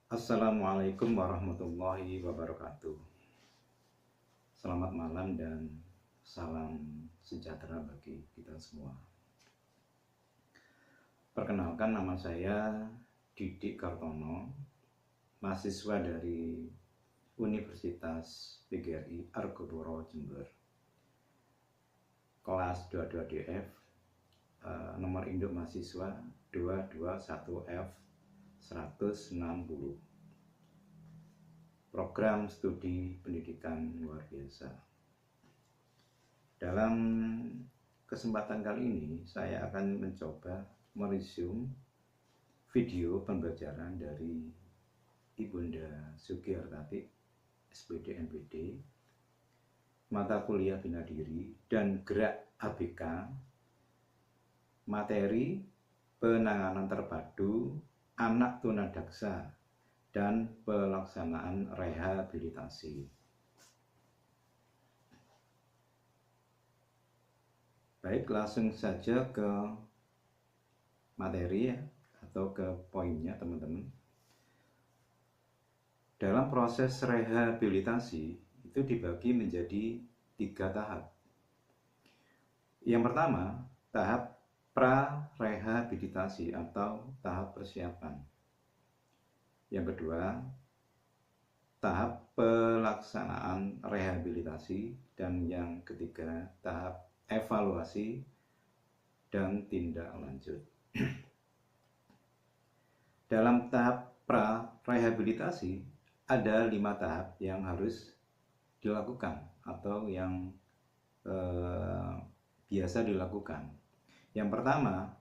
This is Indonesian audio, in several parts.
Assalamualaikum warahmatullahi wabarakatuh. Selamat malam dan salam sejahtera bagi kita semua. Perkenalkan, nama saya Didik Kartono, mahasiswa dari Universitas PGRI Argopuro Jember, kelas 22DF, nomor induk mahasiswa 221F 160, program studi pendidikan luar biasa. Dalam kesempatan kali ini saya akan mencoba meresume video pembelajaran dari Ibunda Sugihartati SPD NPD, mata kuliah bina diri dan gerak ABK, materi penanganan terpadu anak tunadaksa dan pelaksanaan rehabilitasi. Baik, langsung saja ke materi ya, atau ke poinnya teman-teman. Dalam proses rehabilitasi itu dibagi menjadi 3 tahap. Yang pertama, tahap pra-rehabilitasi atau tahap persiapan. Yang kedua, tahap pelaksanaan rehabilitasi. Dan yang ketiga, tahap evaluasi dan tindak lanjut. Dalam tahap pra-rehabilitasi ada 5 tahap yang harus dilakukan atau yang biasa dilakukan. Yang pertama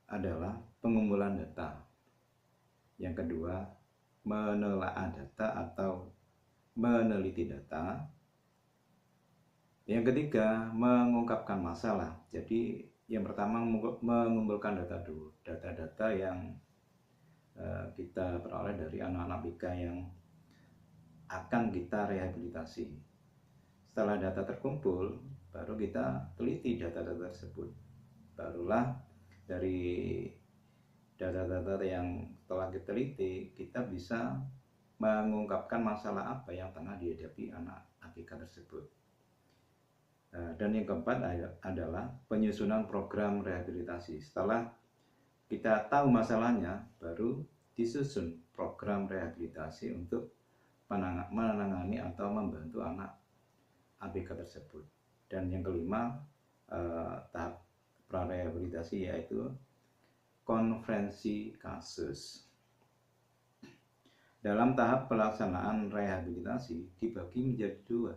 adalah pengumpulan data. Yang kedua, menelaah data atau meneliti data. Yang ketiga, mengungkapkan masalah. Jadi yang pertama mengumpulkan data dulu, data-data yang kita peroleh dari anak-anak BK yang akan kita rehabilitasi. Setelah data terkumpul, baru kita teliti data-data tersebut. Barulah dari data-data yang telah kita teliti, kita bisa mengungkapkan masalah apa yang tengah dihadapi anak ABK tersebut. Dan yang keempat adalah penyusunan program rehabilitasi. Setelah kita tahu masalahnya, baru disusun program rehabilitasi untuk menangani atau membantu anak ABK tersebut. Dan yang kelima, tahap pra-rehabilitasi, yaitu konferensi kasus. Dalam tahap pelaksanaan rehabilitasi dibagi menjadi 2,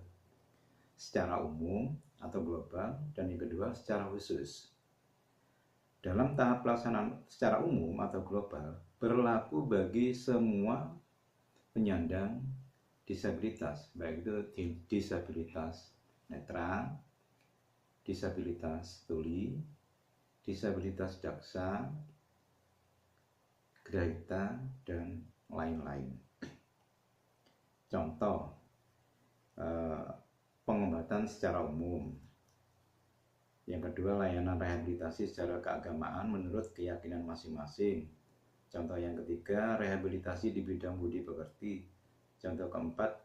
secara umum atau global, dan yang kedua secara khusus. Dalam tahap pelaksanaan secara umum atau global berlaku bagi semua penyandang disabilitas, baik itu disabilitas netra, disabilitas tuli, disabilitas daksa, grahita, dan lain-lain. Contoh pengobatan secara umum. Yang kedua, layanan rehabilitasi secara keagamaan menurut keyakinan masing-masing. Contoh yang ketiga, rehabilitasi di bidang budi pekerti. Contoh keempat,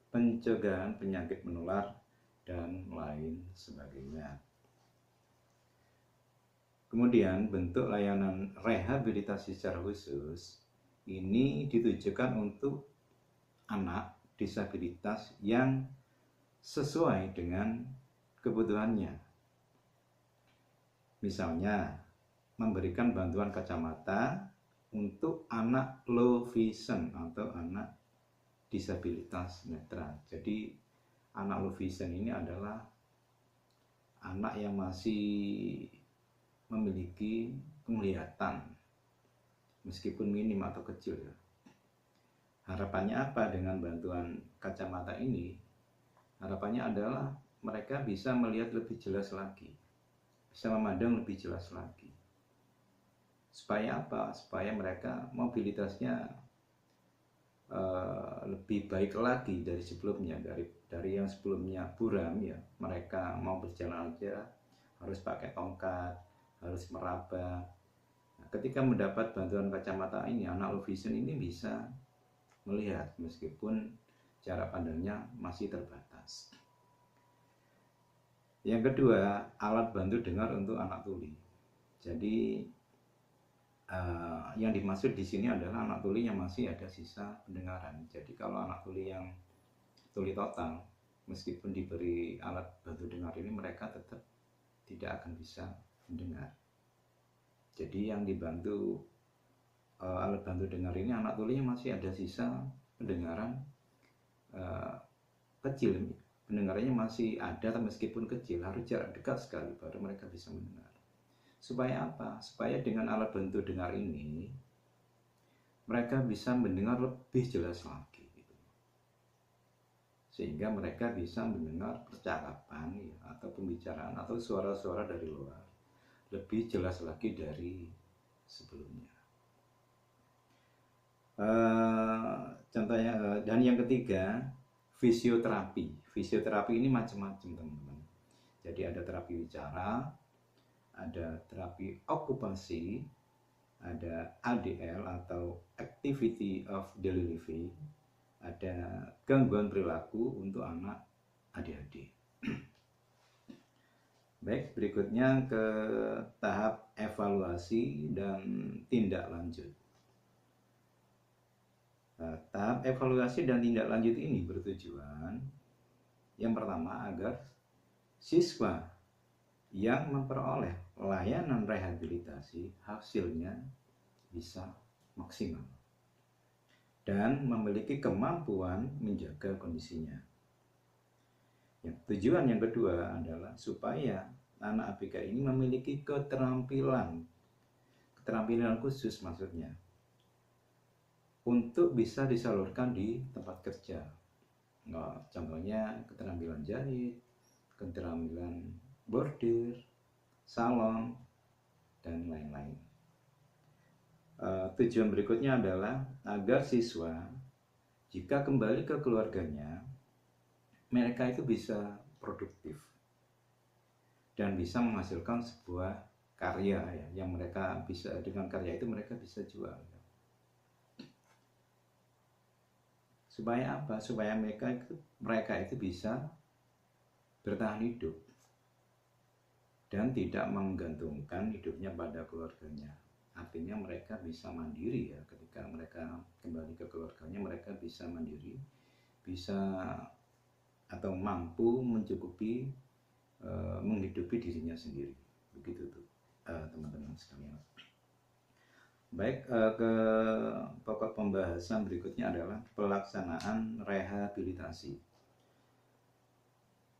pencegahan penyakit menular, dan lain sebagainya. Kemudian bentuk layanan rehabilitasi secara khusus ini ditujukan untuk anak disabilitas yang sesuai dengan kebutuhannya. Misalnya, memberikan bantuan kacamata untuk anak low vision atau anak disabilitas netra. Jadi anak low vision ini adalah anak yang masih memiliki penglihatan meskipun minim atau kecil ya. Harapannya apa dengan bantuan kacamata ini? Harapannya adalah mereka bisa melihat lebih jelas lagi, bisa memandang lebih jelas lagi. Supaya apa? Supaya mereka mobilitasnya lebih baik lagi dari sebelumnya, dari yang sebelumnya buram ya, mereka mau berjalan aja harus pakai tongkat, harus meraba. Nah, ketika mendapat bantuan kacamata ini, anak low vision ini bisa melihat meskipun jarak pandangnya masih terbatas. Yang kedua, alat bantu dengar untuk anak tuli. Jadi yang dimaksud di sini adalah anak tuli yang masih ada sisa pendengaran. Jadi kalau anak tuli yang tuli total, meskipun diberi alat bantu dengar ini, mereka tetap tidak akan bisa mendengar. Jadi yang dibantu alat bantu dengar ini, anak tuli yang masih ada sisa pendengaran kecil, pendengarannya masih ada meskipun kecil, harus jarak dekat sekali baru mereka bisa mendengar. Supaya apa? Supaya dengan alat bantu dengar ini mereka bisa mendengar lebih jelas lagi gitu. Sehingga mereka bisa mendengar percakapan ya, atau pembicaraan atau suara-suara dari luar lebih jelas lagi dari sebelumnya. Contohnya, dan yang ketiga, fisioterapi. Fisioterapi ini macam-macam teman-teman. Jadi ada terapi bicara, ada terapi okupasi, ada ADL atau Activity of Daily Living, ada gangguan perilaku untuk anak ADHD. Baik, berikutnya ke tahap evaluasi dan tindak lanjut. Tahap evaluasi dan tindak lanjut ini bertujuan yang pertama agar siswa yang memperoleh layanan rehabilitasi hasilnya bisa maksimal dan memiliki kemampuan menjaga kondisinya. Tujuan yang kedua adalah supaya anak ABK ini memiliki keterampilan khusus maksudnya untuk bisa disalurkan di tempat kerja. Nah, contohnya keterampilan jahit, keterampilan bordir, salon, dan lain-lain. Tujuan berikutnya adalah agar siswa jika kembali ke keluarganya, mereka itu bisa produktif dan bisa menghasilkan sebuah karya ya, yang mereka bisa, dengan karya itu mereka bisa jual. Supaya apa? Supaya mereka itu bisa bertahan hidup dan tidak menggantungkan hidupnya pada keluarganya. Artinya mereka bisa mandiri ya, ketika mereka kembali ke keluarganya mereka bisa mandiri, bisa atau mampu mencukupi menghidupi dirinya sendiri. Begitu tuh teman-teman sekalian. Baik, ke pokok pembahasan berikutnya adalah pelaksanaan rehabilitasi.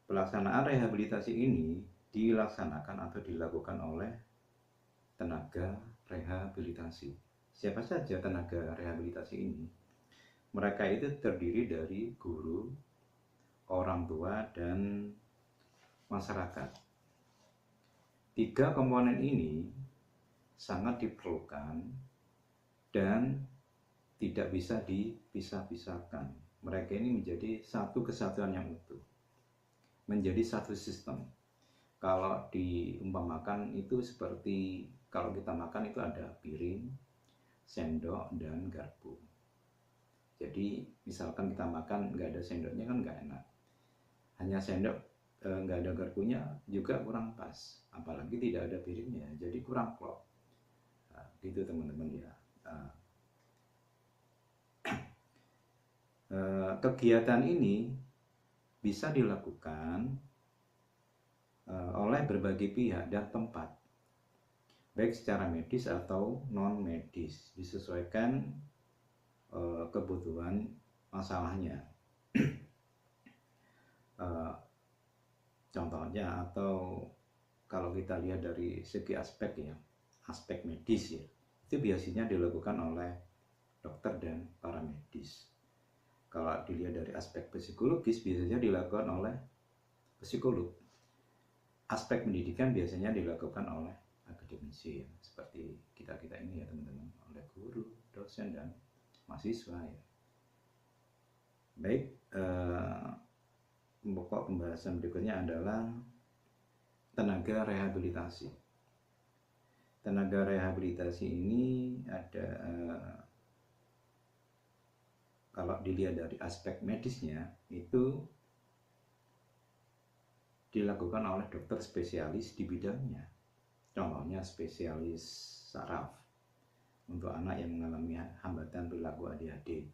Pelaksanaan rehabilitasi ini dilaksanakan atau dilakukan oleh tenaga rehabilitasi. Siapa saja tenaga rehabilitasi ini? Mereka itu terdiri dari guru, orang tua, dan masyarakat. Tiga komponen ini sangat diperlukan dan tidak bisa dipisah-pisahkan. Mereka ini menjadi satu kesatuan yang utuh, menjadi satu sistem. Kalau diumpamakan itu seperti kalau kita makan itu ada piring, sendok, dan garpu. Jadi misalkan kita makan nggak ada sendoknya kan nggak enak. Hanya sendok nggak ada garpunya juga kurang pas. Apalagi tidak ada piringnya, jadi kurang klop. Nah, gitu teman-teman ya. Kegiatan ini bisa dilakukan oleh berbagai pihak dan tempat, baik secara medis atau non medis, disesuaikan kebutuhan masalahnya. Contohnya, atau kalau kita lihat dari segi aspek ya, aspek medis ya, itu biasanya dilakukan oleh dokter dan para medis. Kalau dilihat dari aspek psikologis biasanya dilakukan oleh psikolog. Aspek pendidikan biasanya dilakukan oleh akademisi ya, seperti kita ini ya teman-teman, oleh guru, dosen, dan mahasiswa ya. Baik, pokok pembahasan berikutnya adalah tenaga rehabilitasi. tenaga rehabilitasi ini ada kalau dilihat dari aspek medisnya itu dilakukan oleh dokter spesialis di bidangnya. Contohnya spesialis saraf untuk anak yang mengalami hambatan perilaku ADHD.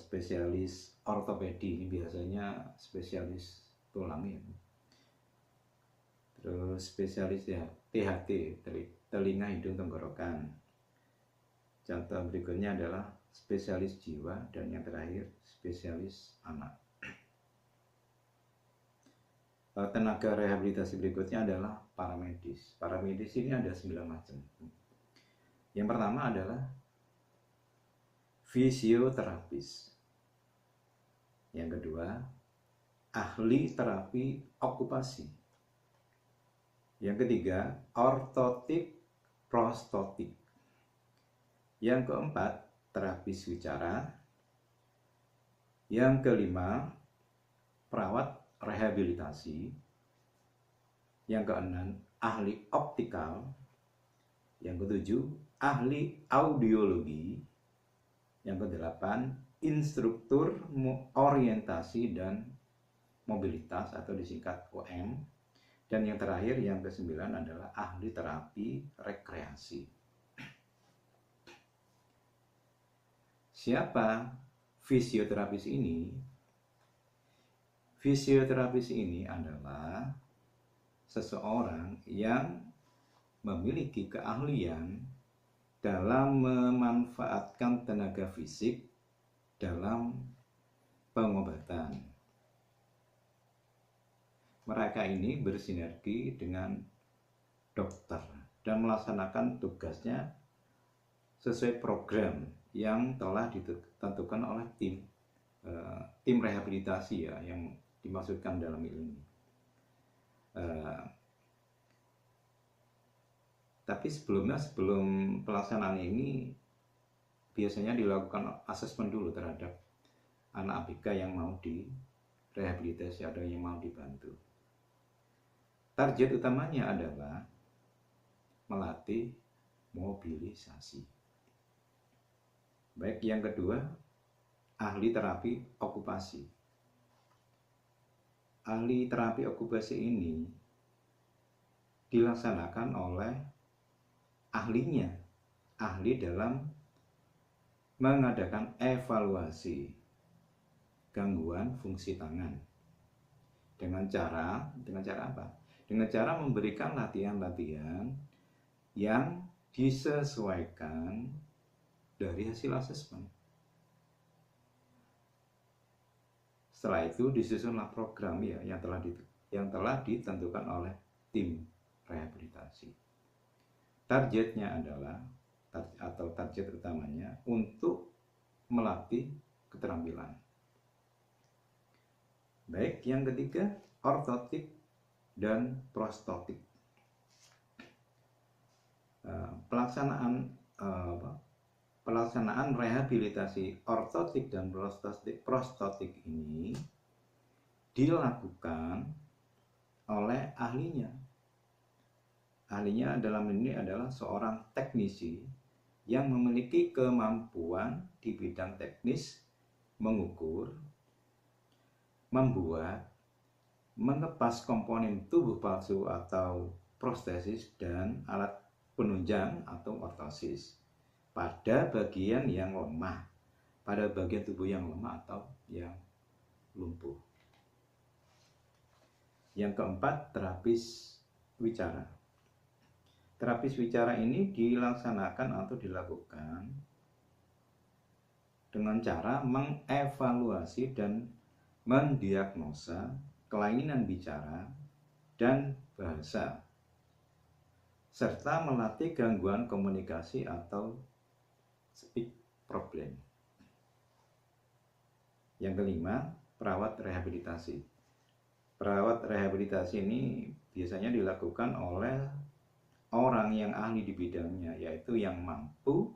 Spesialis ortopedi ini biasanya spesialis tulang ya. Terus spesialis THT, telinga, hidung, tenggorokan. Contoh berikutnya adalah spesialis jiwa, dan yang terakhir spesialis anak. Tenaga rehabilitasi berikutnya adalah paramedis. Paramedis ini ada 9 macam. Yang pertama adalah fisioterapis. Yang kedua, ahli terapi okupasi. Yang ketiga, ortotik prostotik. Yang keempat, terapis wicara. Yang kelima, perawat rehabilitasi. Yang keenam, ahli optikal. Yang ketujuh, ahli audiologi. Yang kedelapan, instruktur orientasi dan mobilitas atau disingkat OM. Dan yang terakhir, yang kesembilan adalah ahli terapi rekreasi. Siapa fisioterapis ini? Fisioterapis ini adalah seseorang yang memiliki keahlian dalam memanfaatkan tenaga fisik dalam pengobatan. Mereka ini bersinergi dengan dokter dan melaksanakan tugasnya sesuai program yang telah ditentukan oleh tim rehabilitasi ya, yang dimaksudkan dalam ini. Tapi sebelum pelaksanaan ini biasanya dilakukan asesmen dulu terhadap anak ABK yang mau direhabilitasi atau yang mau dibantu. Target utamanya adalah melatih mobilisasi. Baik, yang kedua, ahli terapi okupasi. Ahli terapi okupasi ini dilaksanakan oleh ahlinya, ahli dalam mengadakan evaluasi gangguan fungsi tangan. Dengan cara apa? Dengan cara memberikan latihan-latihan yang disesuaikan dari hasil asesmen. Setelah itu disusunlah program ya yang telah ditentukan oleh tim rehabilitasi. Targetnya adalah target utamanya untuk melatih keterampilan. Baik, yang ketiga, ortotik dan prostotik. Pelaksanaan rehabilitasi ortotik dan prostotik ini dilakukan oleh ahlinya. Ahlinya dalam ini adalah seorang teknisi yang memiliki kemampuan di bidang teknis mengukur, membuat, mengepas komponen tubuh palsu atau prostesis dan alat penunjang atau ortosis pada bagian yang lemah, pada bagian tubuh yang lemah atau yang lumpuh. Yang keempat, terapis wicara. Terapis wicara ini dilaksanakan atau dilakukan dengan cara mengevaluasi dan mendiagnosa kelainan bicara dan bahasa, serta melatih gangguan komunikasi atau speech problem. Yang kelima, perawat rehabilitasi. Perawat rehabilitasi ini biasanya dilakukan oleh orang yang ahli di bidangnya, yaitu yang mampu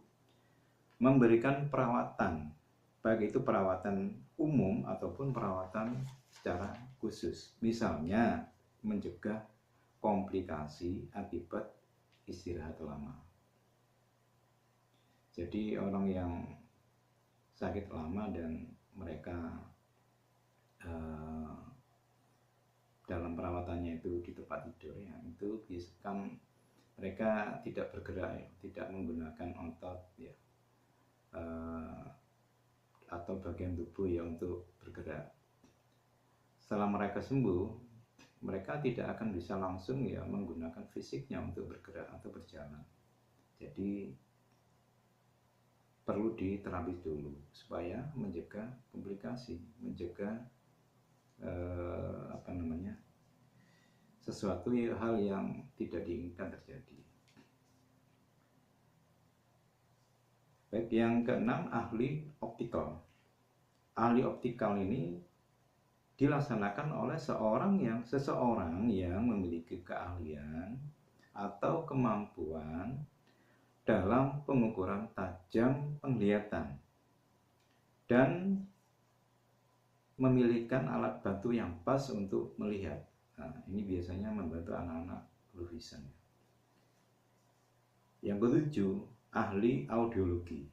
memberikan perawatan, baik itu perawatan umum ataupun perawatan secara khusus. Misalnya mencegah komplikasi akibat istirahat lama. Jadi orang yang sakit lama dan mereka dalam perawatannya itu di tempat tidur ya, itu bisa kan mereka tidak bergerak ya, tidak menggunakan otot ya, atau bagian tubuh ya untuk bergerak. Setelah mereka sembuh, mereka tidak akan bisa langsung ya menggunakan fisiknya untuk bergerak atau berjalan. Jadi perlu diterapi dulu supaya mencegah komplikasi, mencegah sesuatu hal yang tidak diinginkan terjadi. Baik, yang keenam, ahli optikal. Ahli optikal ini dilaksanakan oleh seseorang yang memiliki keahlian atau kemampuan dalam pengukuran tajam penglihatan dan memiliki alat bantu yang pas untuk melihat. Nah, ini biasanya membantu anak-anak low vision. Yang ketujuh, ahli audiologi.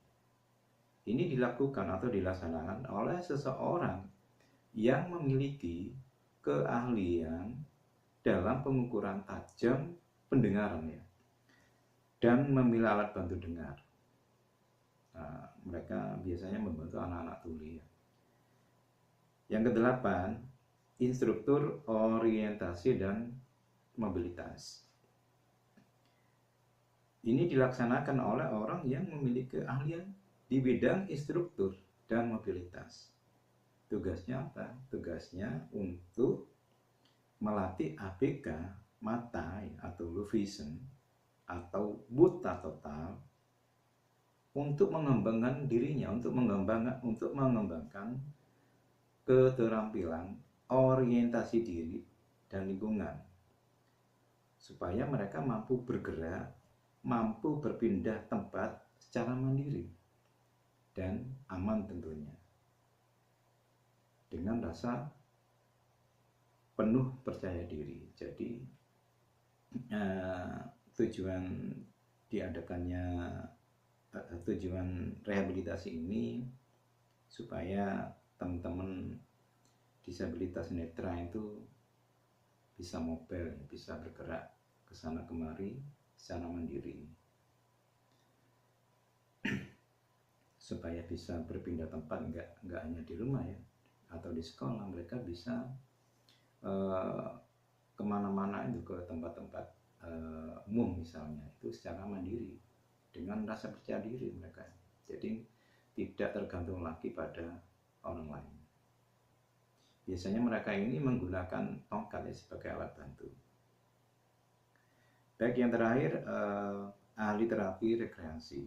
Ini dilakukan atau dilaksanakan oleh seseorang yang memiliki keahlian dalam pengukuran tajam pendengaran ya, dan memilih alat bantu dengar. Nah, mereka biasanya membantu anak-anak tuli ya. Yang kedelapan, instruktur orientasi dan mobilitas. Ini dilaksanakan oleh orang yang memiliki keahlian di bidang instruktur dan mobilitas. Tugasnya apa? Tugasnya untuk melatih ABK mata atau low vision atau buta total untuk mengembangkan dirinya, untuk mengembangkan keterampilan orientasi diri dan lingkungan supaya mereka mampu bergerak, mampu berpindah tempat secara mandiri dan aman tentunya, dengan rasa penuh percaya diri. Jadi tujuan rehabilitasi ini supaya teman-teman disabilitas netra itu bisa mobile, bisa bergerak ke sana kemari secara mandiri, supaya bisa berpindah tempat, nggak hanya di rumah ya atau di sekolah, mereka bisa kemana-mana itu, ke tempat-tempat umum misalnya, itu secara mandiri dengan rasa percaya diri mereka. Jadi tidak tergantung lagi pada orang lain. Biasanya mereka ini menggunakan tongkat ya sebagai alat bantu. Baik, yang terakhir, ahli terapi rekreasi.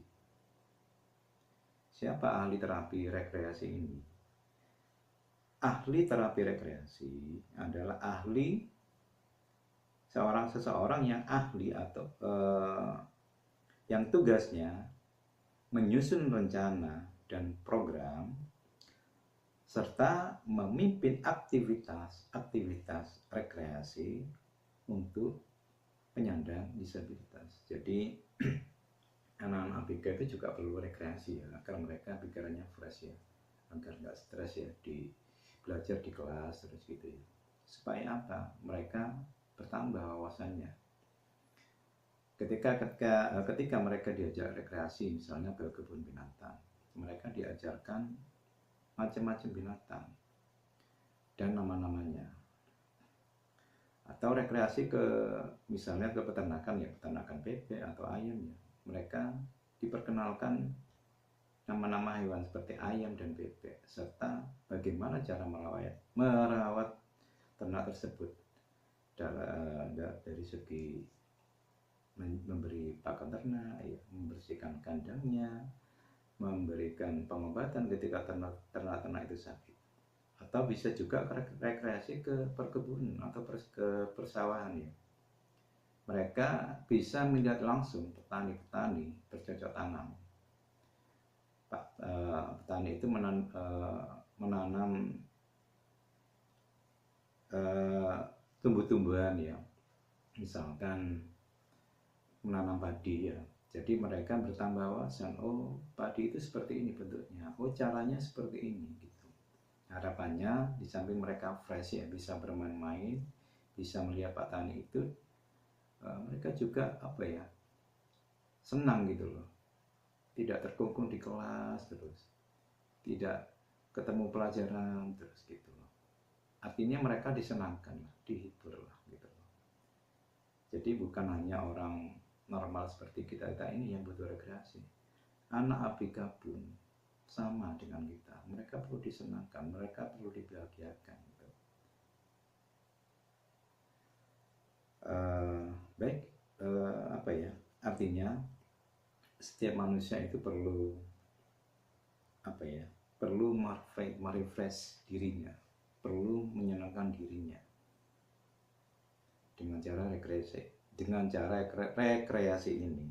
Siapa ahli terapi rekreasi ini? Ahli terapi rekreasi adalah seseorang yang ahli atau yang tugasnya menyusun rencana dan program serta memimpin aktivitas rekreasi untuk penyandang disabilitas. Jadi anak-anak ABK itu juga perlu rekreasi ya, agar mereka pikirannya fresh ya, agar nggak stres ya di belajar di kelas terus gitu ya. Supaya apa? Mereka bertambah wawasannya. Ketika mereka diajak rekreasi, misalnya ke kebun binatang, mereka diajarkan macam-macam binatang dan nama-namanya. Atau rekreasi misalnya ke peternakan ya, peternakan bebek atau ayam ya, mereka diperkenalkan nama-nama hewan seperti ayam dan bebek, serta bagaimana cara merawat ternak tersebut dari segi memberi pakan ternak ya, membersihkan kandangnya, memberikan pengobatan ketika ternak itu sakit. Atau bisa juga rekreasi ke perkebunan atau ke persawahan ya. Mereka bisa melihat langsung petani-petani bercocok tanam. Petani itu menanam tumbuh-tumbuhan ya, misalkan menanam padi ya. Jadi mereka bertambah wawasan, oh padi itu seperti ini bentuknya, oh caranya seperti ini gitu. Harapannya di samping mereka fresh ya, bisa bermain-main, bisa melihat Pak Tani itu, mereka juga apa ya, senang gitu loh, tidak terkungkung di kelas terus, tidak ketemu pelajaran terus gitu loh. Artinya mereka disenangkan lah, dihibur lah gitu loh. Jadi bukan hanya orang normal seperti kita ini yang butuh rekreasi. Anak ABK pun sama dengan kita. Mereka perlu disenangkan, mereka perlu dibahagiakan. Gitu. Baik, apa ya? Artinya setiap manusia itu perlu apa ya? Perlu merefresh dirinya, perlu menyenangkan dirinya dengan cara rekreasi ini,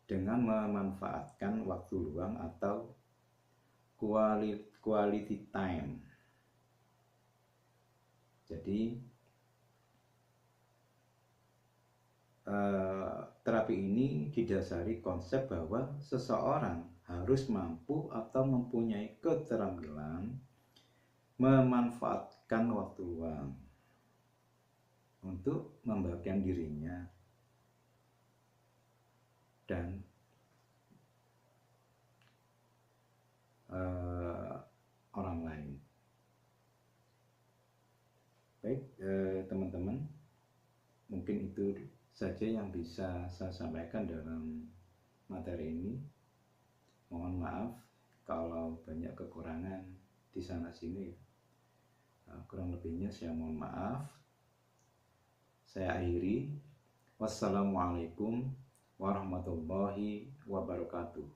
dengan memanfaatkan waktu luang atau quality time. Jadi terapi ini didasari konsep bahwa seseorang harus mampu atau mempunyai keterampilan memanfaatkan waktu luang untuk membahagiakan dirinya dan orang lain. Baik, teman-teman, mungkin itu saja yang bisa saya sampaikan dalam materi ini. Mohon maaf kalau banyak kekurangan di sana sini. Kurang lebihnya saya mohon maaf. Saya akhiri. Wassalamualaikum warahmatullahi wabarakatuh.